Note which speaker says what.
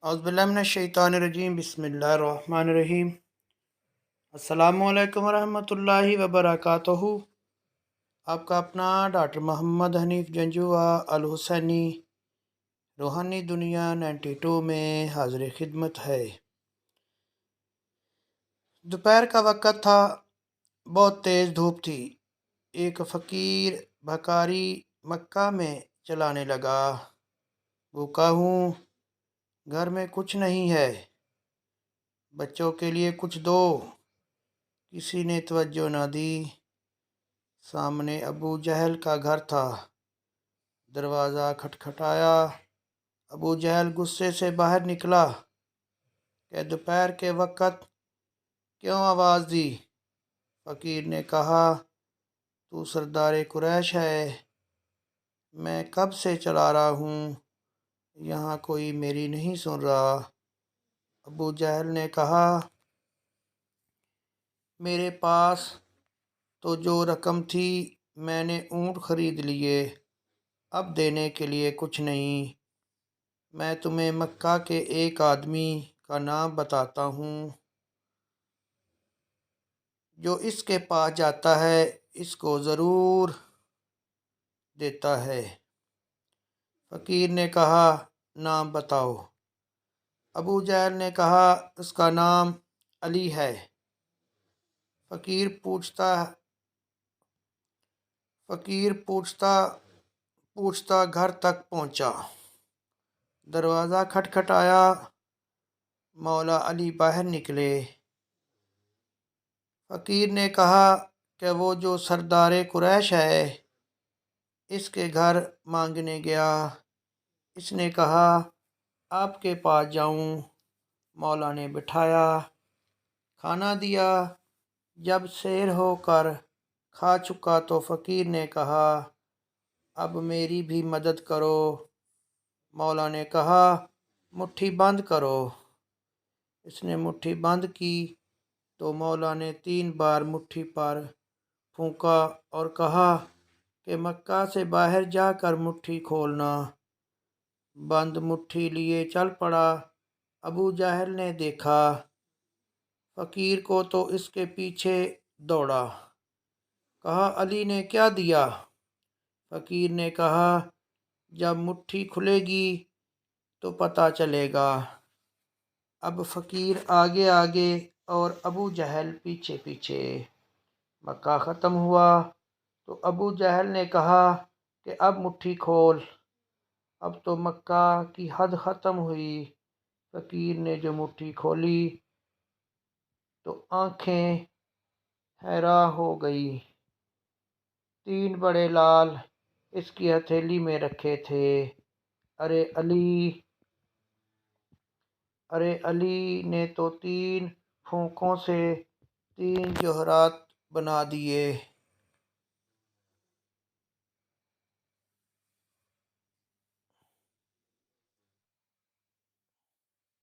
Speaker 1: औज़ुबिल्लाहि बिस्मिल्लाहिर्रहमानिर्रहीम। अस्सलामु अलैकुम वरहमतुल्लाहि वबरकातुहू। आपका अपना डॉक्टर मोहम्मद हनीफ़ जंजुआ अल हुसैनी रूहानी दुनिया 92 में हाज़िर खिदमत है। दोपहर का वक़्त था, बहुत तेज़ धूप थी। एक फ़कीर भकारी मक्का में चलाने लगा, भूखा हूँ, घर में कुछ नहीं है, बच्चों के लिए कुछ दो। किसी ने तवज्जो न दी। सामने अबू जहल का घर था। दरवाज़ा खटखटाया। अबू जहल गुस्से से बाहर निकला कि दोपहर के वक़्त क्यों आवाज़ दी। फ़कीर ने कहा, तू सरदार कुरैश है, मैं कब से चला रहा हूँ, यहाँ कोई मेरी नहीं सुन रहा। अबू जहल ने कहा, मेरे पास तो जो रकम थी मैंने ऊँट ख़रीद लिए, अब देने के लिए कुछ नहीं। मैं तुम्हें मक्का के एक आदमी का नाम बताता हूँ, जो इसके पास जाता है इसको ज़रूर देता है। फ़कीर ने कहा, नाम बताओ। अबू जहल ने कहा, उसका नाम अली है। फ़कीर पूछता पूछता घर तक पहुँचा। दरवाज़ा खटखटाया। मौला अली बाहर निकले। फ़कीर ने कहा कि वो जो सरदार कुरैश है, इसके घर मांगने गया। इसने कहा, आपके पास जाऊं। मौला ने बिठाया, खाना दिया। जब सैर होकर खा चुका तो फ़कीर ने कहा, अब मेरी भी मदद करो। मौला ने कहा, मुट्ठी बंद करो। इसने मुट्ठी बंद की तो मौला ने 3 बार मुट्ठी पर फूंका और कहा कि मक्का से बाहर जाकर मुट्ठी खोलना। बंद मुट्ठी लिए चल पड़ा। अबू जहल ने देखा फ़कीर को तो इसके पीछे दौड़ा। कहा, अली ने क्या दिया? फ़कीर ने कहा, जब मुट्ठी खुलेगी तो पता चलेगा। अब फ़कीर आगे आगे और अबू जहल पीछे पीछे। मक्का ख़त्म हुआ तो अबू जहल ने कहा कि अब मुट्ठी खोल। अब तो मक्का की हद ख़त्म हुई। फ़कीर ने जो मुट्ठी खोली तो आंखें हैरान हो गई। 3 बड़े लाल इसकी हथेली में रखे थे। अरे अली ने तो 3 फूंकों से 3 जोहरात बना दिए।